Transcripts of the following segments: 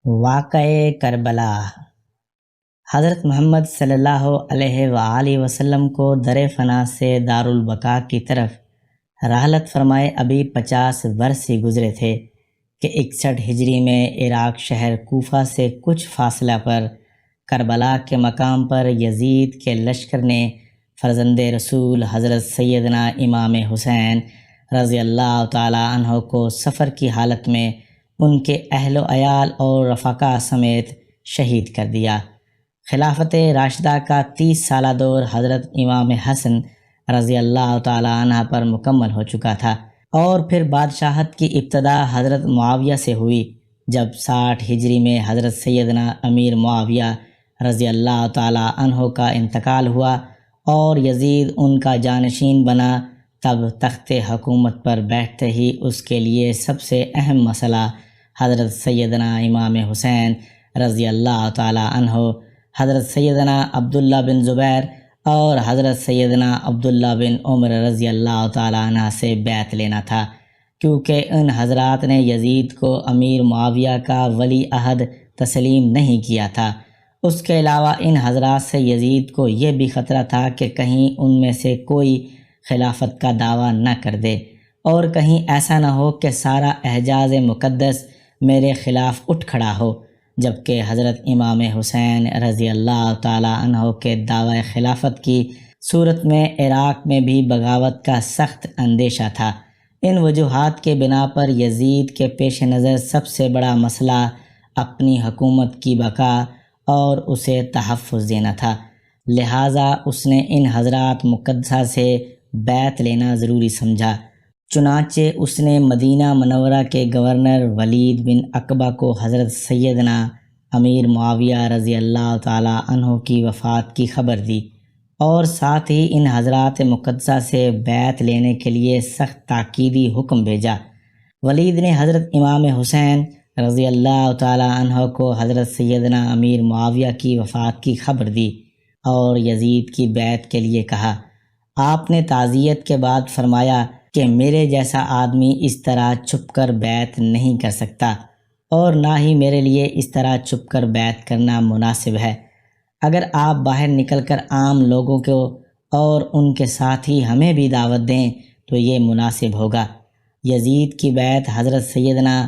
واقعہ کربلا۔ حضرت محمد صلی اللہ علیہ وآلہ وسلم کو در فنا سے دارالبقاء کی طرف رحلت فرمائے ابھی 50 برس ہی گزرے تھے کہ 61 ہجری میں عراق شہر کوفہ سے کچھ فاصلہ پر کربلا کے مقام پر یزید کے لشکر نے فرزند رسول حضرت سیدنا امام حسین رضی اللہ تعالی عنہ کو سفر کی حالت میں ان کے اہل و عیال اور رفقا سمیت شہید کر دیا۔ خلافت راشدہ کا 30 سالہ دور حضرت امام حسن رضی اللہ تعالی عنہ پر مکمل ہو چکا تھا، اور پھر بادشاہت کی ابتدا حضرت معاویہ سے ہوئی جب 60 ہجری میں حضرت سیدنا امیر معاویہ رضی اللہ تعالی عنہ کا انتقال ہوا اور یزید ان کا جانشین بنا۔ تب تخت حکومت پر بیٹھتے ہی اس کے لیے سب سے اہم مسئلہ حضرت سیدنا امام حسین رضی اللہ تعالی عنہ، حضرت سیدنا عبداللہ بن زبیر اور حضرت سیدنا عبداللہ بن عمر رضی اللہ تعالی عنہ سے بیعت لینا تھا، کیونکہ ان حضرات نے یزید کو امیر معاویہ کا ولی عہد تسلیم نہیں کیا تھا۔ اس کے علاوہ ان حضرات سے یزید کو یہ بھی خطرہ تھا کہ کہیں ان میں سے کوئی خلافت کا دعویٰ نہ کر دے اور کہیں ایسا نہ ہو کہ سارا احجاز مقدس میرے خلاف اٹھ کھڑا ہو، جبکہ حضرت امام حسین رضی اللہ تعالی عنہ کے دعوی خلافت کی صورت میں عراق میں بھی بغاوت کا سخت اندیشہ تھا۔ ان وجوہات کے بنا پر یزید کے پیش نظر سب سے بڑا مسئلہ اپنی حکومت کی بقا اور اسے تحفظ دینا تھا، لہٰذا اس نے ان حضرات مقدسہ سے بیعت لینا ضروری سمجھا۔ چنانچہ اس نے مدینہ منورہ کے گورنر ولید بن عقبہ کو حضرت سیدنا امیر معاویہ رضی اللہ تعالی عنہ کی وفات کی خبر دی اور ساتھ ہی ان حضرات مقدسہ سے بیعت لینے کے لیے سخت تاکیدی حکم بھیجا۔ ولید نے حضرت امام حسین رضی اللہ تعالی عنہ کو حضرت سیدنا امیر معاویہ کی وفات کی خبر دی اور یزید کی بیعت کے لیے کہا۔ آپ نے تعزیت کے بعد فرمایا کہ میرے جیسا آدمی اس طرح چھپ کر بیعت نہیں کر سکتا، اور نہ ہی میرے لیے اس طرح چھپ کر بیعت کرنا مناسب ہے۔ اگر آپ باہر نکل کر عام لوگوں کو اور ان کے ساتھ ہی ہمیں بھی دعوت دیں تو یہ مناسب ہوگا۔ یزید کی بیعت حضرت سیدنا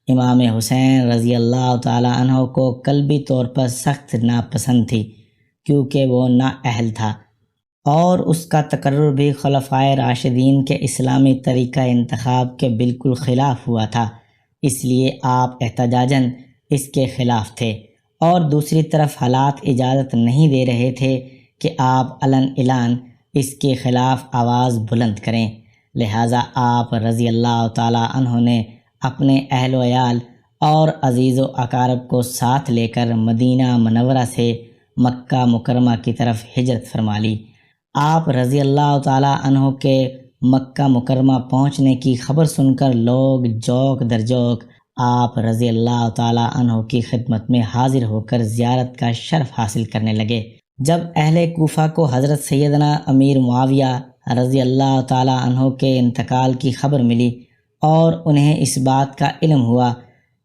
امام حسین رضی اللہ تعالی عنہ کو قلبی طور پر سخت ناپسند تھی، کیونکہ وہ نااہل تھا اور اس کا تقرر بھی خلفائے راشدین کے اسلامی طریقہ انتخاب کے بالکل خلاف ہوا تھا، اس لیے آپ احتجاجاً اس کے خلاف تھے، اور دوسری طرف حالات اجازت نہیں دے رہے تھے کہ آپ علن اعلان اس کے خلاف آواز بلند کریں، لہٰذا آپ رضی اللہ تعالی عنہ نے اپنے اہل و عیال اور عزیز و اقارب کو ساتھ لے کر مدینہ منورہ سے مکہ مکرمہ کی طرف ہجرت فرما لی۔ آپ رضی اللہ تعالی عنہ کے مکہ مکرمہ پہنچنے کی خبر سن کر لوگ جوک در جوک آپ رضی اللہ تعالی عنہ کی خدمت میں حاضر ہو کر زیارت کا شرف حاصل کرنے لگے۔ جب اہل کوفہ کو حضرت سیدنا امیر معاویہ رضی اللہ تعالی عنہ کے انتقال کی خبر ملی اور انہیں اس بات کا علم ہوا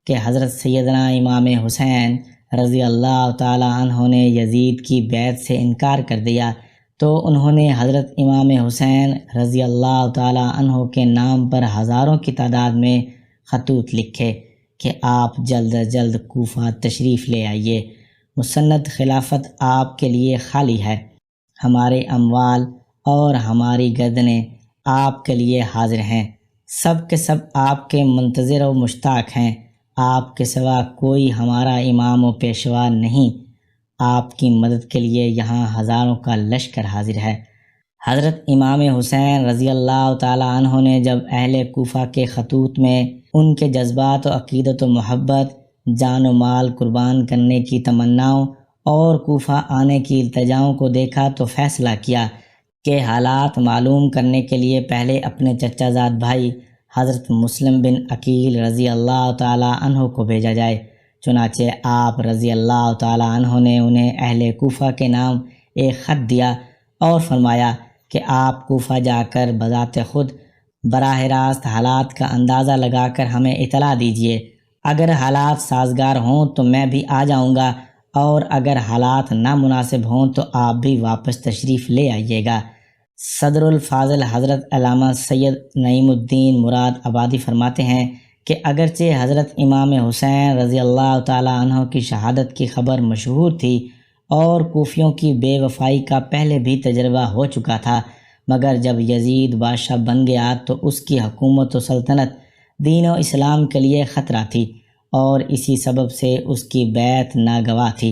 کہ حضرت سیدنا امام حسین رضی اللہ تعالی عنہ نے یزید کی بیعت سے انکار کر دیا، تو انہوں نے حضرت امام حسین رضی اللہ تعالی عنہ کے نام پر ہزاروں کی تعداد میں خطوط لکھے کہ آپ جلد از جلد کوفہ تشریف لے آئیے، مسند خلافت آپ کے لیے خالی ہے، ہمارے اموال اور ہماری گردنیں آپ کے لیے حاضر ہیں، سب کے سب آپ کے منتظر و مشتاق ہیں، آپ کے سوا کوئی ہمارا امام و پیشوا نہیں، آپ کی مدد کے لیے یہاں ہزاروں کا لشکر حاضر ہے۔ حضرت امام حسین رضی اللہ تعالی عنہ نے جب اہل کوفہ کے خطوط میں ان کے جذبات و عقیدت و محبت، جان و مال قربان کرنے کی تمناؤں اور کوفہ آنے کی التجاؤں کو دیکھا تو فیصلہ کیا کہ حالات معلوم کرنے کے لیے پہلے اپنے چچا زاد بھائی حضرت مسلم بن عقیل رضی اللہ تعالی عنہ کو بھیجا جائے۔ چنانچہ آپ رضی اللہ تعالی عنہ نے انہیں اہل کوفہ کے نام ایک خط دیا اور فرمایا کہ آپ کوفہ جا کر بذات خود براہ راست حالات کا اندازہ لگا کر ہمیں اطلاع دیجیے اگر حالات سازگار ہوں تو میں بھی آ جاؤں گا، اور اگر حالات نامناسب ہوں تو آپ بھی واپس تشریف لے آئیے گا۔ صدر الفاضل حضرت علامہ سید نعیم الدین مراد آبادی فرماتے ہیں کہ اگرچہ حضرت امام حسین رضی اللہ تعالیٰ عنہ کی شہادت کی خبر مشہور تھی اور کوفیوں کی بے وفائی کا پہلے بھی تجربہ ہو چکا تھا، مگر جب یزید بادشاہ بن گیا تو اس کی حکومت و سلطنت دین و اسلام کے لیے خطرہ تھی، اور اسی سبب سے اس کی بیعت ناگواہ تھی،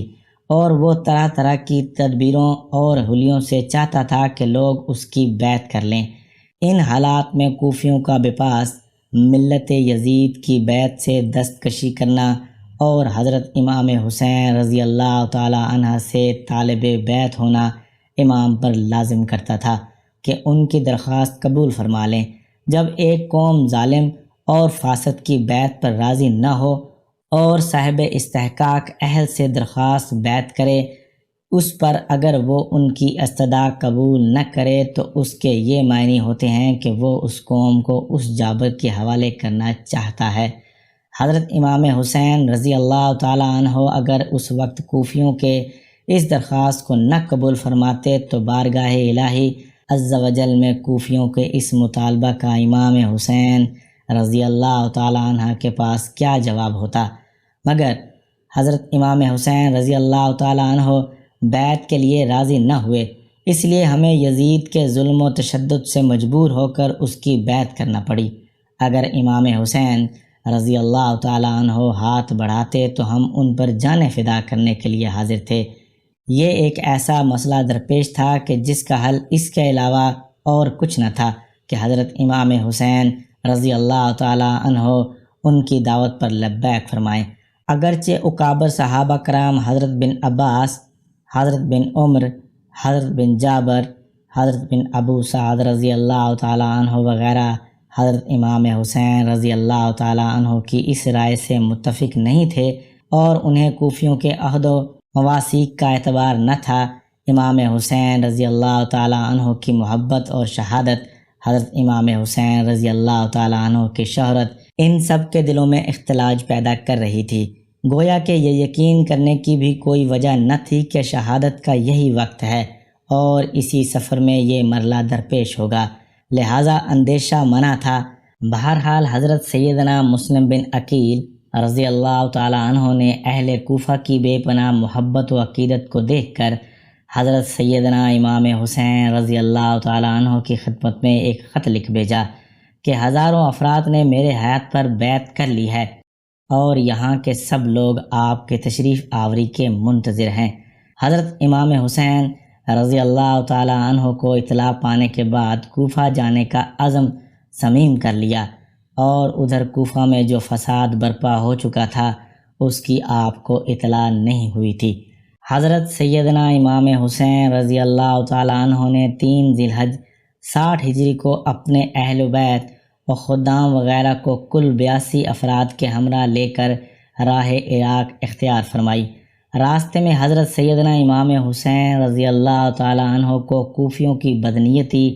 اور وہ طرح طرح کی تدبیروں اور حلیوں سے چاہتا تھا کہ لوگ اس کی بیعت کر لیں۔ ان حالات میں کوفیوں کا بپاس ملت یزید کی بیعت سے دستکشی کرنا اور حضرت امام حسین رضی اللہ تعالی عنہ سے طالب بیعت ہونا امام پر لازم کرتا تھا کہ ان کی درخواست قبول فرما لیں۔ جب ایک قوم ظالم اور فاسد کی بیعت پر راضی نہ ہو اور صاحب استحقاق اہل سے درخواست بیعت کرے، اس پر اگر وہ ان کی استدعا قبول نہ کرے تو اس کے یہ معنی ہوتے ہیں کہ وہ اس قوم کو اس جابر کے حوالے کرنا چاہتا ہے۔ حضرت امام حسین رضی اللہ تعالیٰ عنہ اگر اس وقت کوفیوں کے اس درخواست کو نہ قبول فرماتے تو بارگاہ الہی عز و جل میں کوفیوں کے اس مطالبہ کا امام حسین رضی اللہ تعالیٰ عنہ کے پاس کیا جواب ہوتا؟ مگر حضرت امام حسین رضی اللہ تعالیٰ عنہ بیعت کے لیے راضی نہ ہوئے، اس لیے ہمیں یزید کے ظلم و تشدد سے مجبور ہو کر اس کی بیعت کرنا پڑی۔ اگر امام حسین رضی اللہ تعالیٰ عنہ ہاتھ بڑھاتے تو ہم ان پر جانیں فدا کرنے کے لیے حاضر تھے۔ یہ ایک ایسا مسئلہ درپیش تھا کہ جس کا حل اس کے علاوہ اور کچھ نہ تھا کہ حضرت امام حسین رضی اللہ تعالیٰ عنہ ان کی دعوت پر لبیک فرمائیں۔ اگرچہ اکابر صحابہ کرام حضرت بن عباس، حضرت بن عمر، حضرت بن جابر، حضرت بن ابو سعد رضی اللہ تعالیٰ عنہ وغیرہ حضرت امام حسین رضی اللہ تعالیٰ عنہ کی اس رائے سے متفق نہیں تھے اور انہیں کوفیوں کے عہد و مواثیق کا اعتبار نہ تھا، امام حسین رضی اللہ تعالیٰ عنہ کی محبت اور شہادت، حضرت امام حسین رضی اللہ تعالیٰ عنہ کی شہرت، ان سب کے دلوں میں اختلاج پیدا کر رہی تھی۔ گویا کہ یہ یقین کرنے کی بھی کوئی وجہ نہ تھی کہ شہادت کا یہی وقت ہے اور اسی سفر میں یہ مرحلہ درپیش ہوگا، لہٰذا اندیشہ منع تھا۔ بہرحال حضرت سیدنا مسلم بن عقیل رضی اللہ تعالیٰ عنہ نے اہل کوفہ کی بے پناہ محبت و عقیدت کو دیکھ کر حضرت سیدنا امام حسین رضی اللہ تعالیٰ عنہ کی خدمت میں ایک خط لکھ بھیجا کہ ہزاروں افراد نے میرے حیات پر بیعت کر لی ہے اور یہاں کے سب لوگ آپ کے تشریف آوری کے منتظر ہیں۔ حضرت امام حسین رضی اللہ تعالیٰ عنہ کو اطلاع پانے کے بعد کوفہ جانے کا عزم صمیم کر لیا، اور ادھر کوفہ میں جو فساد برپا ہو چکا تھا اس کی آپ کو اطلاع نہیں ہوئی تھی۔ حضرت سیدنا امام حسین رضی اللہ تعالیٰ عنہ نے 3 ذی الحج 60 ہجری کو اپنے اہل بیت و خدام وغیرہ کو کل 82 افراد کے ہمراہ لے کر راہ عراق اختیار فرمائی۔ راستے میں حضرت سیدنا امام حسین رضی اللہ تعالیٰ عنہ کو کوفیوں کی بدنیتی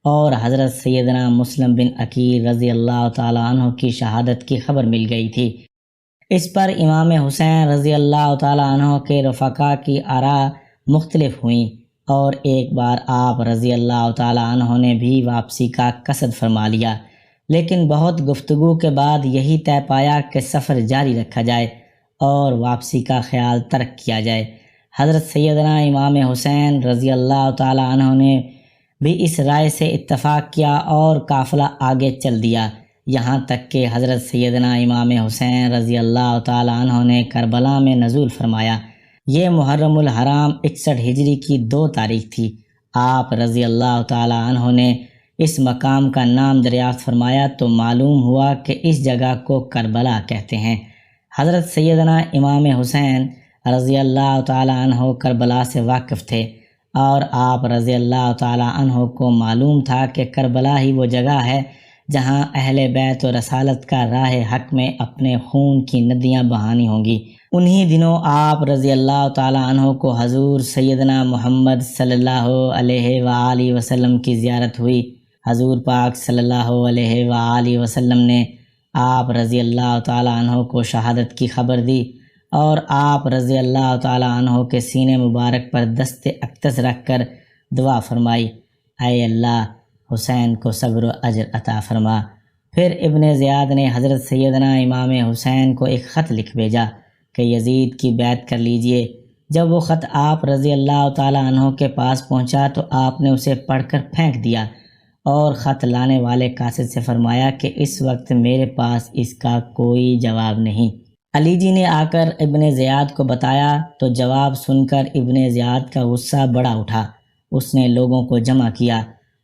اور حضرت سیدنا مسلم بن عقیل رضی اللہ تعالیٰ عنہ کی شہادت کی خبر مل گئی تھی۔ اس پر امام حسین رضی اللہ تعالیٰ عنہ کے رفقا کی آراء مختلف ہوئیں، اور ایک بار آپ رضی اللہ تعالیٰ عنہ نے بھی واپسی کا قصد فرما لیا، لیکن بہت گفتگو کے بعد یہی طے پایا کہ سفر جاری رکھا جائے اور واپسی کا خیال ترک کیا جائے۔ حضرت سیدنا امام حسین رضی اللہ تعالیٰ عنہ نے بھی اس رائے سے اتفاق کیا اور قافلہ آگے چل دیا، یہاں تک کہ حضرت سیدنا امام حسین رضی اللہ تعالیٰ عنہ نے کربلا میں نزول فرمایا۔ یہ محرم الحرام 61 ہجری کی 2 تاریخ تھی۔ آپ رضی اللہ تعالیٰ عنہ نے اس مقام کا نام دریافت فرمایا تو معلوم ہوا کہ اس جگہ کو کربلا کہتے ہیں۔ حضرت سیدنا امام حسین رضی اللہ تعالیٰ عنہ کربلا سے واقف تھے، اور آپ رضی اللہ تعالیٰ عنہ کو معلوم تھا کہ کربلا ہی وہ جگہ ہے جہاں اہل بیت و رسالت کا راہ حق میں اپنے خون کی ندیاں بہانی ہوں گی۔ انہی دنوں آپ رضی اللہ تعالیٰ عنہ کو حضور سیدنا محمد صلی اللہ علیہ وآلہ وسلم کی زیارت ہوئی۔ حضور پاک صلی اللہ علیہ وآلہ وسلم نے آپ رضی اللہ تعالیٰ عنہ کو شہادت کی خبر دی اور آپ رضی اللہ تعالیٰ عنہ کے سینے مبارک پر دست اقدس رکھ کر دعا فرمائی، اے اللہ حسین کو صبر و اجر عطا فرما۔ پھر ابن زیاد نے حضرت سیدنا امام حسین کو ایک خط لکھ بھیجا کہ یزید کی بیعت کر لیجئے۔ جب وہ خط آپ رضی اللہ تعالیٰ عنہ کے پاس پہنچا تو آپ نے اسے پڑھ کر پھینک دیا اور خط لانے والے قاصد سے فرمایا کہ اس وقت میرے پاس اس کا کوئی جواب نہیں۔ علی جی نے آ کر ابن زیاد کو بتایا تو جواب سن کر ابن زیاد کا غصہ بڑا اٹھا۔ اس نے لوگوں کو جمع کیا،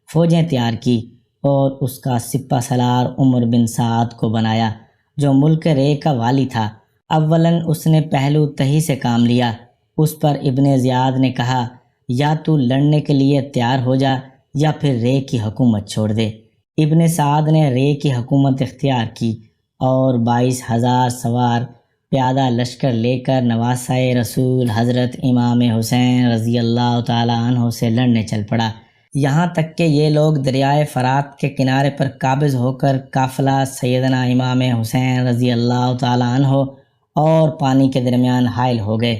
فوجیں تیار کی اور اس کا سپہ سالار عمر بن سعد کو بنایا جو ملک رے کا والی تھا۔ اولاً اس نے پہلو تہی سے کام لیا۔ اس پر ابن زیاد نے کہا، یا تو لڑنے کے لیے تیار ہو جا یا پھر رے کی حکومت چھوڑ دے۔ ابن سعد نے رے کی حکومت اختیار کی اور 22,000 سوار پیادہ لشکر لے کر نواسہ رسول حضرت امام حسین رضی اللہ تعالیٰ عنہ سے لڑنے چل پڑا، یہاں تک کہ یہ لوگ دریائے فرات کے کنارے پر قابض ہو کر قافلہ سیدنا امام حسین رضی اللہ تعالیٰ عنہ اور پانی کے درمیان حائل ہو گئے۔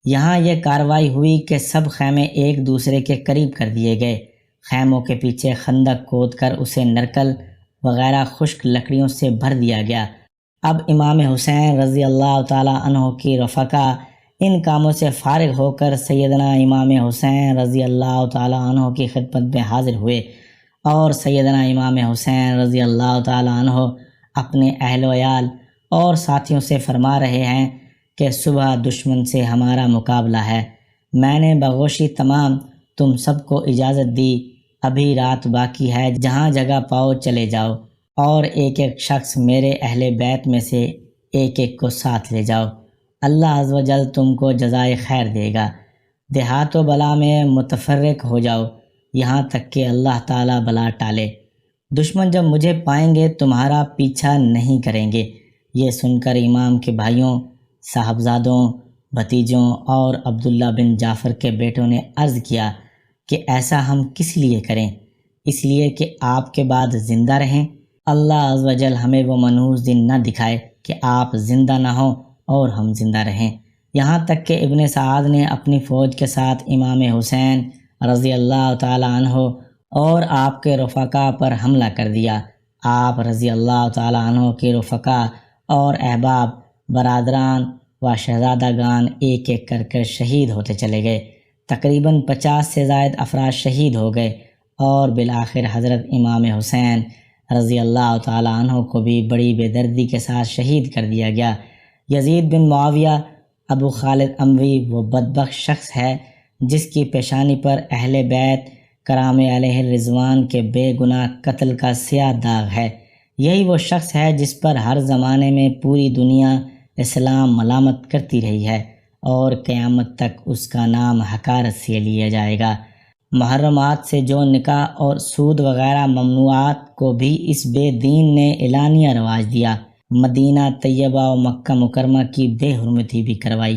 یہاں یہ کارروائی ہوئی کہ سب خیمے ایک دوسرے کے قریب کر دیے گئے۔ خیموں کے پیچھے خندق کھود کر اسے نرکل وغیرہ خشک لکڑیوں سے بھر دیا گیا۔ اب امام حسین رضی اللہ تعالیٰ عنہ کی رفقا ان کاموں سے فارغ ہو کر سیدنا امام حسین رضی اللہ تعالیٰ عنہ کی خدمت میں حاضر ہوئے، اور سیدنا امام حسین رضی اللہ تعالیٰ عنہ اپنے اہل و عیال اور ساتھیوں سے فرما رہے ہیں کہ صبح دشمن سے ہمارا مقابلہ ہے۔ میں نے بغوشی تمام تم سب کو اجازت دی، ابھی رات باقی ہے، جہاں جگہ پاؤ چلے جاؤ اور ایک ایک شخص میرے اہل بیت میں سے ایک ایک کو ساتھ لے جاؤ، اللہ عز و جل تم کو جزائے خیر دے گا۔ دیہات و بلا میں متفرق ہو جاؤ یہاں تک کہ اللہ تعالیٰ بلا ٹالے۔ دشمن جب مجھے پائیں گے تمہارا پیچھا نہیں کریں گے۔ یہ سن کر امام کے بھائیوں، صاحبزادوں، بھتیجوں اور عبداللہ بن جعفر کے بیٹوں نے عرض کیا کہ ایسا ہم کس لیے کریں؟ اس لیے کہ آپ کے بعد زندہ رہیں۔ اللہ عز و جل ہمیں وہ منحوس دن نہ دکھائے کہ آپ زندہ نہ ہوں اور ہم زندہ رہیں۔ یہاں تک کہ ابن سعد نے اپنی فوج کے ساتھ امام حسین رضی اللہ تعالیٰ عنہ اور آپ کے رفقا پر حملہ کر دیا۔ آپ رضی اللہ تعالیٰ عنہ کے رفقا اور احباب، برادران و شہزادگان ایک ایک کر کر شہید ہوتے چلے گئے۔ تقریباً 50 سے زائد افراد شہید ہو گئے اور بالآخر حضرت امام حسین رضی اللہ تعالیٰ عنہ کو بھی بڑی بے دردی کے ساتھ شہید کر دیا گیا۔ یزید بن معاویہ ابو خالد اموی وہ بدبخت شخص ہے جس کی پیشانی پر اہل بیت کرام علیہ الرضوان کے بے گناہ قتل کا سیاہ داغ ہے۔ یہی وہ شخص ہے جس پر ہر زمانے میں پوری دنیا اسلام ملامت کرتی رہی ہے اور قیامت تک اس کا نام حقارت سے لیا جائے گا۔ محرمات سے جو نکاح اور سود وغیرہ ممنوعات کو بھی اس بے دین نے اعلانیہ رواج دیا۔ مدینہ طیبہ و مکہ مکرمہ کی بے حرمتی بھی کروائی۔